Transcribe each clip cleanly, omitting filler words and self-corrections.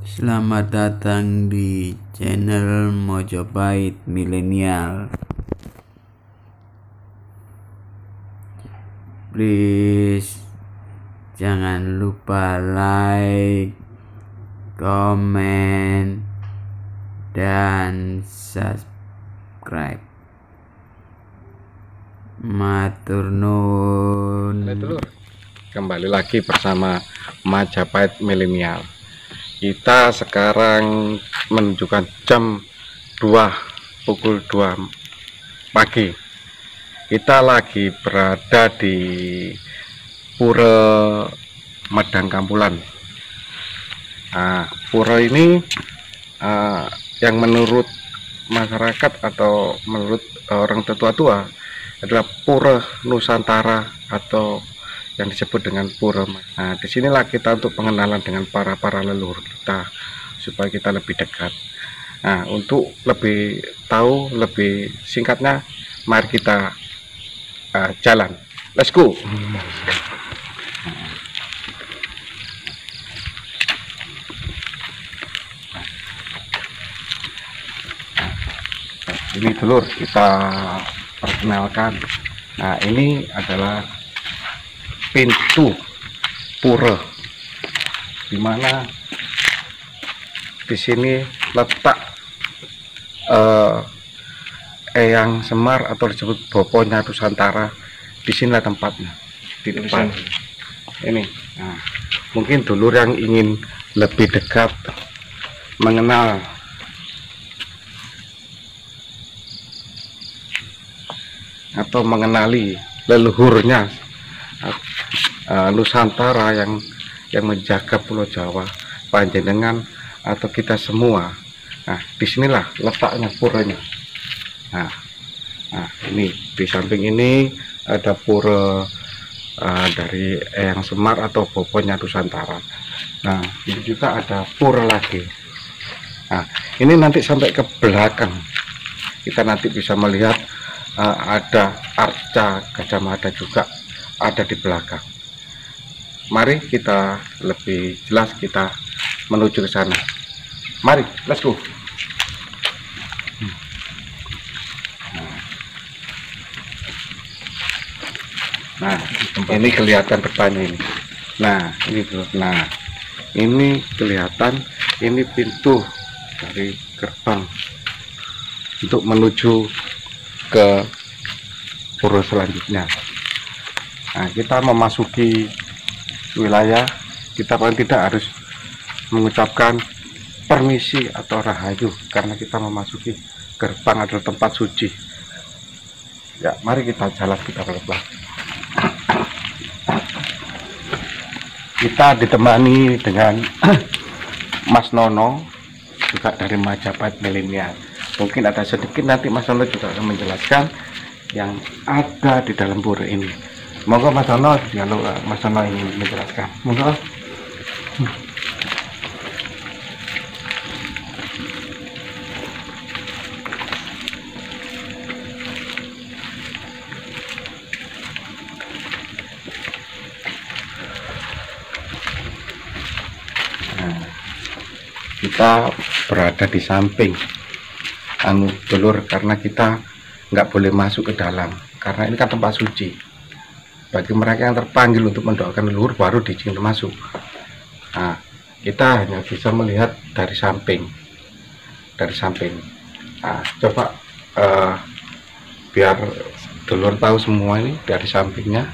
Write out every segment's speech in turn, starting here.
Selamat datang di channel Mojopahit Milenial. Please jangan lupa like, komen, dan subscribe. Matur nuwun. Kembali lagi bersama Majapahit Milenial. Kita sekarang menunjukkan jam 2, pukul 2 pagi. Kita lagi berada di Pura Medang Kampulan. Nah, pura ini yang menurut masyarakat atau menurut orang tua-tua adalah Pura Nusantara atau yang disebut dengan Pura. Nah, disinilah kita untuk pengenalan dengan para leluhur kita supaya kita lebih dekat. Nah, untuk lebih tahu lebih singkatnya, mari kita jalan. Let's go. Ini dulur kita perkenalkan. Nah, ini adalah pintu pura, dimana di sini letak Eyang Semar atau disebut Boponya Nusantara. Di sinilah tempatnya, di depan ini. Nah, mungkin dulur yang ingin lebih dekat mengenal atau mengenali leluhurnya Nusantara yang menjaga Pulau Jawa, panjenengan atau kita semua. Nah, disinilah letaknya puranya. Nah, ini di samping ini ada pura dari Eyang Semar atau Boponya Nusantara. Nah, ini juga ada pura lagi. Nah, ini nanti sampai ke belakang kita nanti bisa melihat ada arca Gajah Mada juga ada di belakang. Mari kita lebih jelas kita menuju ke sana. Mari, let's go. Nah, ini kelihatan depannya ini. Nah, ini dulu. Nah, ini kelihatan ini pintu dari gerbang untuk menuju ke pura selanjutnya. Nah, kita memasuki wilayah, kita paling tidak harus mengucapkan permisi atau rahayu karena kita memasuki gerbang adalah tempat suci. Ya, mari kita jalan, kita pelan-pelan. Kita ditemani dengan Mas Nono juga dari Majapahit Milenial. Mungkin ada sedikit nanti Mas Nono juga akan menjelaskan yang ada di dalam pura ini. Monggo Mas Nono, kalau Mas Nono ingin menjelaskan, monggo. Nah, kita berada di samping dulur karena kita nggak boleh masuk ke dalam karena ini kan tempat suci. Bagi mereka yang terpanggil untuk mendoakan leluhur baru diizinkan masuk. Nah, kita hanya bisa melihat dari samping. Nah, coba biar dulur tahu semua ini dari sampingnya.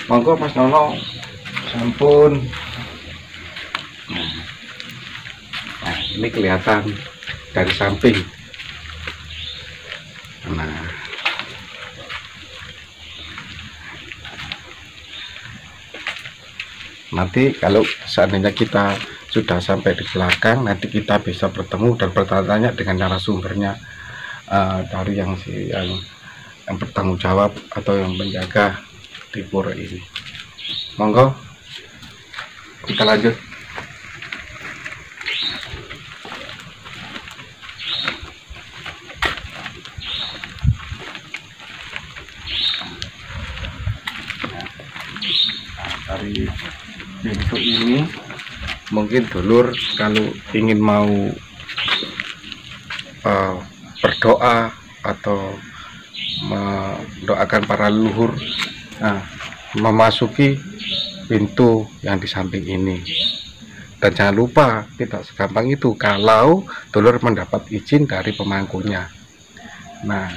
Monggo Mas Nono, sampun. Nah, ini kelihatan dari samping. Nah, nanti kalau seandainya kita sudah sampai di belakang, nanti kita bisa bertemu dan bertanya dengan narasumbernya dari yang bertanggung jawab atau yang menjaga di pura ini. Monggo kita lanjut. dari pintu ini. Mungkin dulur kalau ingin mau berdoa atau mendoakan para leluhur, memasuki pintu yang di samping ini. Dan jangan lupa, tidak segampang itu kalau dulur mendapat izin dari pemangkunya. Nah,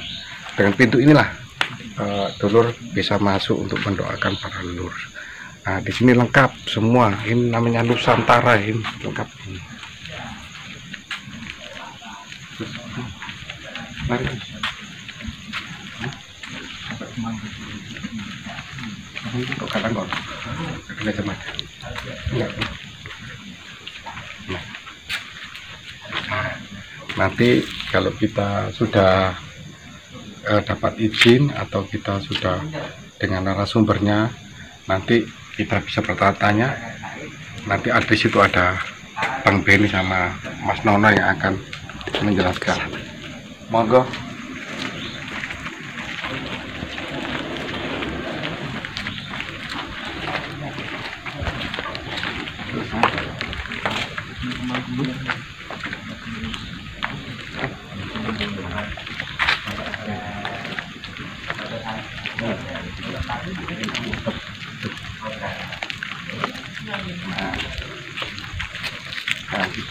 dengan pintu inilah dulur bisa masuk untuk mendoakan para leluhur. Nah, di sini lengkap semua. Ini namanya Nusantara, ini lengkap ini. Mari. Kok kadang kok nanti kalau kita sudah dapat izin atau kita sudah dengan narasumbernya, nanti kita bisa bertanya. Nanti di situ ada Bang Benny sama Mas Nono yang akan menjelaskan. Monggo.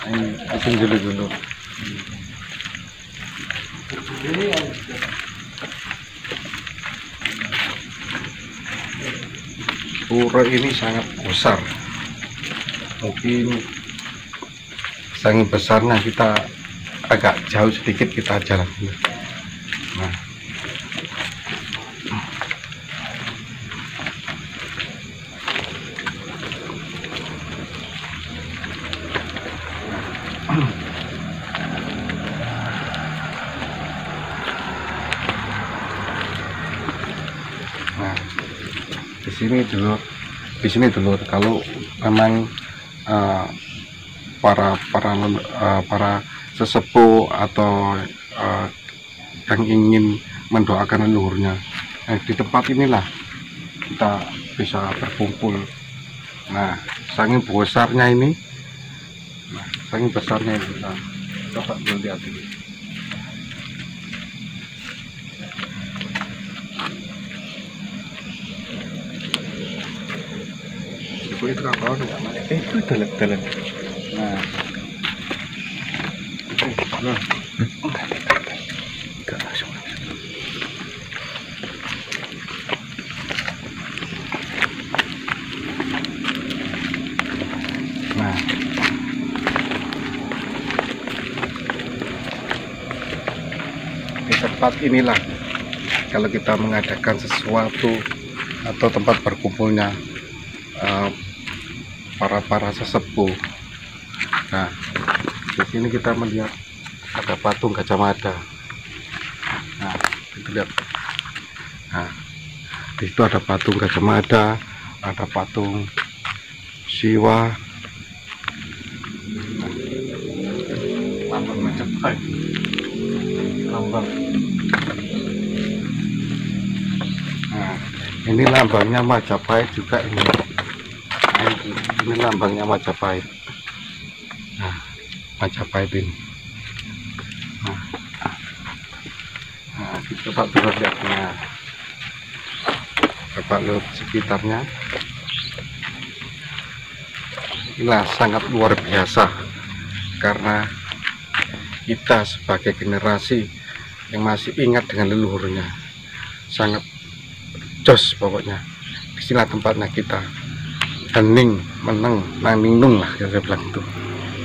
Ini asing dulu. Pura ini sangat besar. Mungkin saking besarnya kita agak jauh sedikit kita jalan. Nah, di sini dulu kalau memang para sesepuh atau yang ingin mendoakan leluhurnya, di tempat inilah kita bisa berkumpul. Nah, saking besarnya ini, kita dapat melihat ini. Itu kawan itu dalam. Nah, enggak langsung. Nah, di tempat inilah kalau kita mengadakan sesuatu atau tempat berkumpulnya para sesepuh. Nah, di sini kita melihat ada patung Gajah Mada. Nah, itu lihat. Nah, di situ ada patung Gajah Mada, ada patung Siwa. Lambang Majapahit. Lambang. Nah, ini lambangnya Majapahit juga ini. Ini lambangnya Majapahit. Nah, Majapahit ini. Nah, coba lihat lihatnya. Coba lihat sekitarnya. Inilah sangat luar biasa karena kita sebagai generasi yang masih ingat dengan leluhurnya, sangat jos pokoknya. Disinilah tempatnya kita. Hening, meneng, naningnung lah saya bilang itu.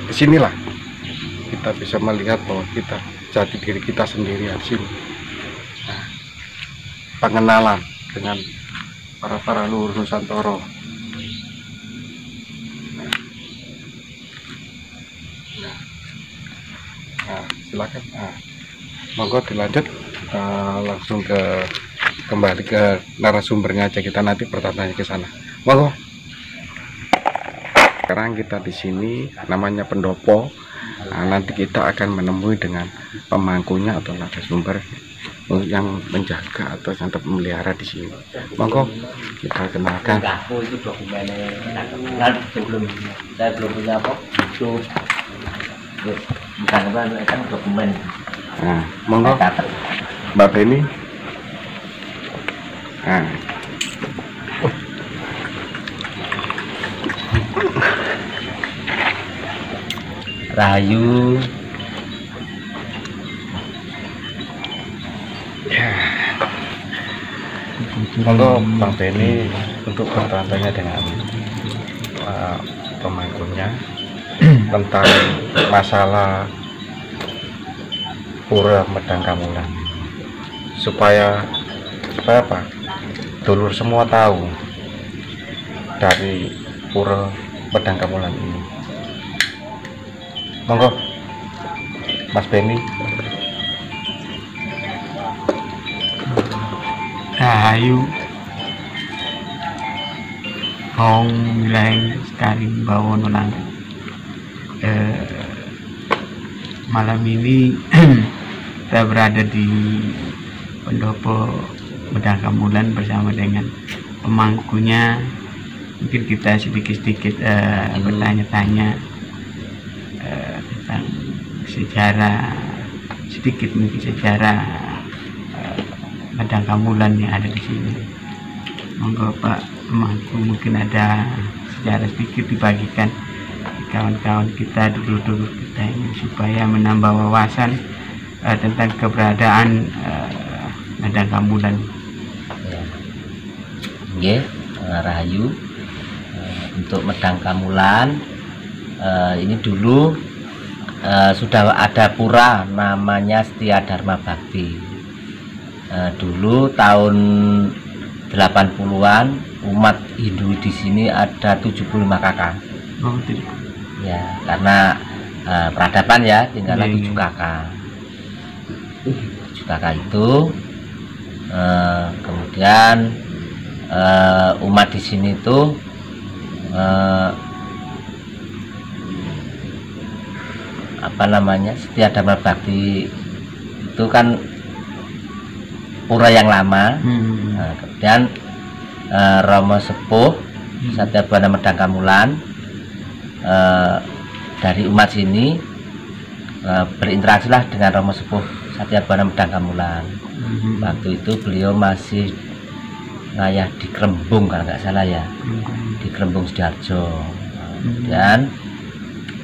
Disinilah kita bisa melihat bahwa kita jati diri kita sendiri di sini. Nah, pengenalan dengan para leluhur Nusantara. Nah, silakan. Nah, monggo dilanjut, langsung kembali ke narasumbernya aja, kita nanti bertanya ke sana. Monggo. Sekarang kita di sini namanya pendopo. Nah, nanti kita akan menemui dengan pemangkunya atau narasumber yang menjaga atau yang tetap memelihara di sini. Monggo kita kenalkan. Itu dokumennya. Sebelum saya belum punya apa itu bukan apa kan dokumen. Nah, monggo Mbak Beni. Nah. Rahayu. Ya. Monggo Bang Beni untuk bertanya dengan pemangkunya tentang masalah Pura Medang Kamulan, supaya apa? Dulur semua tahu dari Pura Medang Kamulan ini. Monggo Mas Beni. Rahayu Hong Wilayah Sekaring Bawono Langit. Malam ini kita berada di Pendopo Medang Kamulan bersama dengan pemangkunya. Mungkin kita sedikit-sedikit bertanya-tanya tentang sejarah, sedikit mungkin sejarah Medang Kamulan yang ada di sini. Monggo Pak pemangku, mungkin ada sejarah sedikit dibagikan kawan-kawan kita, dulu-dulu kita ini, supaya menambah wawasan tentang keberadaan Medang Kamulan. Ya, Rahayu, untuk Medang Kamulan ini dulu sudah ada pura namanya Setia Dharma Bakti. Dulu tahun 80-an umat Hindu di sini ada 75 kakak. Oh, tidak. Ya, karena peradaban ya, tinggallah 7 kakak. 7 kakak itu kemudian umat di sini tuh apa namanya, Setia Dharma Bakti itu kan pura yang lama. Nah, kemudian Romo Sepuh Satyabana Medang Kamulan dari umat sini berinteraksi lah dengan Romo Sepuh Satyabana Medang Kamulan. Waktu itu beliau masih ngayah di Krembung kalau nggak salah ya, di Krembung Sidoarjo. Kemudian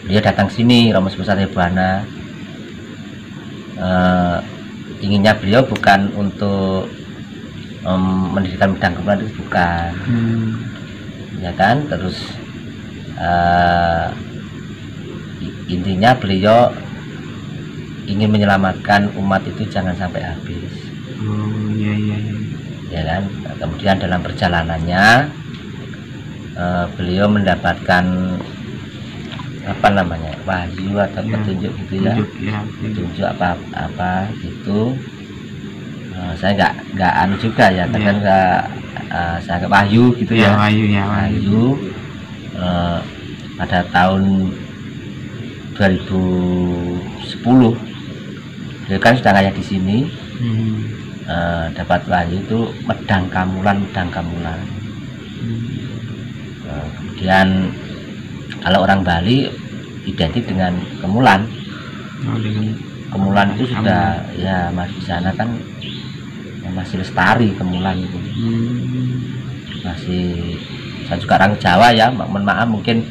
beliau datang sini, Romo Sepuh Satyabana. Inginnya beliau bukan untuk mendirikan Medang Kamulan, itu bukan. Ya kan, terus intinya beliau ingin menyelamatkan umat itu jangan sampai habis. Ya kan. Nah, kemudian dalam perjalanannya beliau mendapatkan apa namanya, wahyu atau petunjuk gitu ya, petunjuk apa gitu. Saya nggak anu juga ya, tapi kan saya nggak wahyu gitu ya, wahyu pada tahun 2010 dia kan sudah kayak di sini. Dapat wahyu itu Medang Kamulan. Kemudian kalau orang Bali identik dengan Kemulan. Kemulan itu sudah ya, masih di sana kan masih lestari Kemulan itu. Masih, saya juga orang Jawa ya, mohon maaf mungkin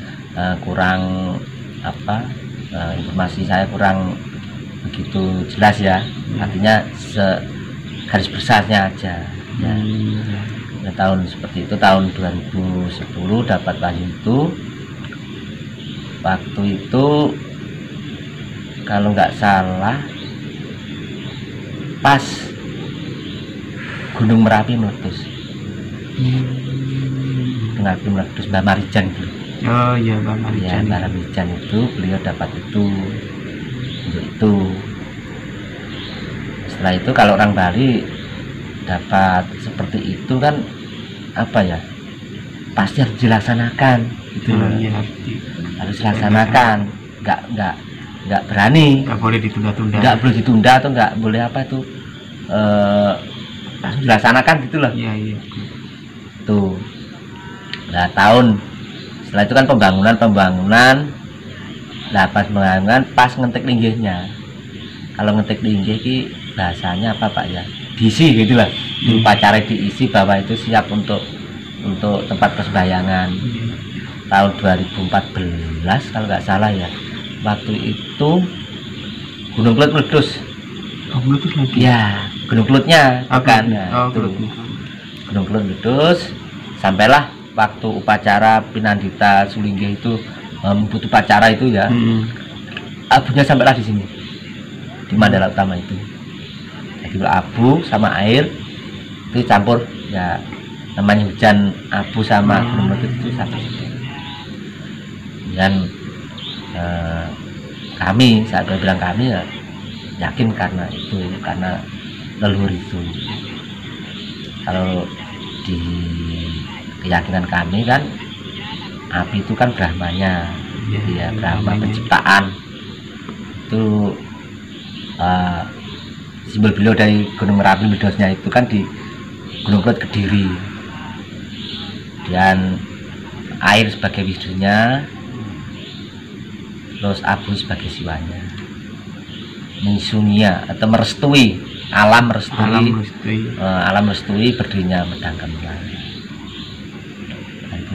kurang apa, informasi saya kurang begitu jelas ya. Artinya garis besarnya aja ya. Tahun seperti itu, tahun 2010 dapat wahyu itu. Waktu itu kalau nggak salah pas Gunung Merapi meletus. Gunung Merapi meletus, Mbak Marijan itu. Oh iya, Mbak Marijan. Ya, Mbak Marijan itu beliau dapat itu untuk itu. Setelah itu kalau orang Bali dapat seperti itu kan apa ya, pasti harus dilaksanakan gitu loh. Harus dilaksanakan, nggak berani, nggak boleh ditunda-tunda, nggak boleh ditunda atau nggak boleh apa itu langsung dilaksanakan gitulah. Iya, iya. Tuh. Nah, tahun setelah itu kan pembangunan. Nah, pas pembangunan pas ngetik linggihnya. Kalau ngetik linggih ki bahasanya apa Pak ya? Diisi gitulah. Di upacara diisi bahwa itu siap untuk tempat persembahyangan. Tahun 2014 kalau nggak salah ya. Waktu itu Gunung Kelut meletus. Oh, meletus lagi. Ya, Gunung Kelutnya bukan. Oh, Itu. Kelutnya. Gunung Kelut meletus. Sampailah waktu upacara Pinandita Sulinggih itu membutuh upacara itu ya. Abunya sampailah di sini. Di Mandala Utama itu. Jadi abu sama air itu campur ya, namanya hujan abu sama gunung meletus itu sampai situ. Dan kami saat bilang kami ya yakin karena leluhur itu. Kalau di keyakinan kami kan api itu kan Brahmanya, ya Brahma penciptaan itu. Simbol beliau dari Gunung Merapi medosnya itu kan di Gunung Kelut Kediri, dan air sebagai wisunya, terus abu sebagai siwanya, mensunia atau merestui alam merestui berdirinya Medang Gamelan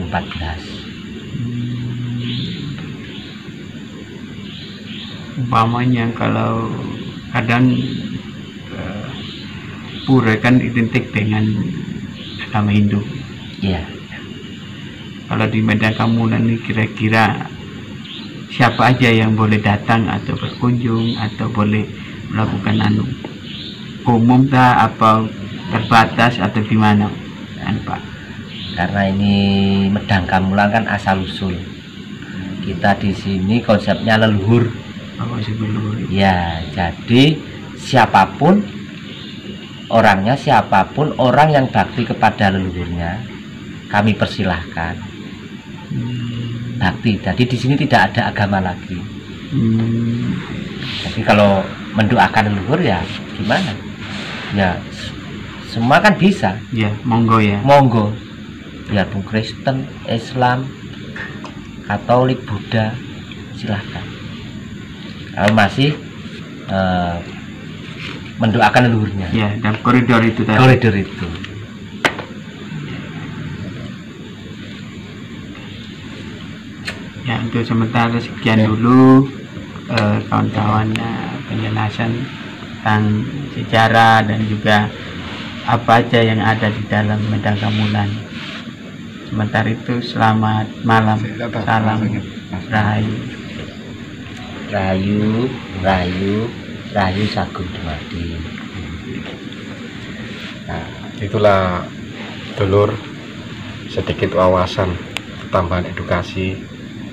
2014. Umpamanya kalau kadang pura kan identik dengan agama Hindu. Iya. Kalau di Medang Gamelan ini kira-kira siapa aja yang boleh datang atau berkunjung atau boleh melakukan umum tak apa terbatas atau gimana kan Pak? Karena ini Medang Gamelan kan asal usul kita di sini konsepnya leluhur. Oh, leluhur. Ya, jadi siapapun orangnya, siapapun orang yang bakti kepada leluhurnya, kami persilahkan bakti. Jadi di sini tidak ada agama lagi. Jadi kalau mendoakan leluhur ya gimana? Ya semua kan bisa. Ya, monggo ya. Monggo. Biarpun Kristen, Islam, Katolik, Buddha, silahkan. Kalau masih mendoakan leluhurnya. Ya, dan koridor itu tadi. Koridor itu. Ya, untuk sementara sekian dulu kawan-kawan penjelasan tentang sejarah dan juga apa aja yang ada di dalam Medang Gamelan. Sementara itu selamat malam, salam rahayu. Rahayu Sagung Dumadi. Nah, itulah dulur sedikit wawasan, tambahan edukasi.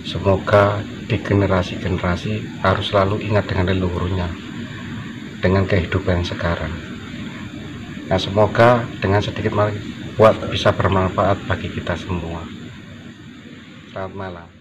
Semoga di generasi-generasi harus selalu ingat dengan leluhurnya, dengan kehidupan sekarang. Nah, semoga dengan sedikit buat bisa bermanfaat bagi kita semua. Selamat malam.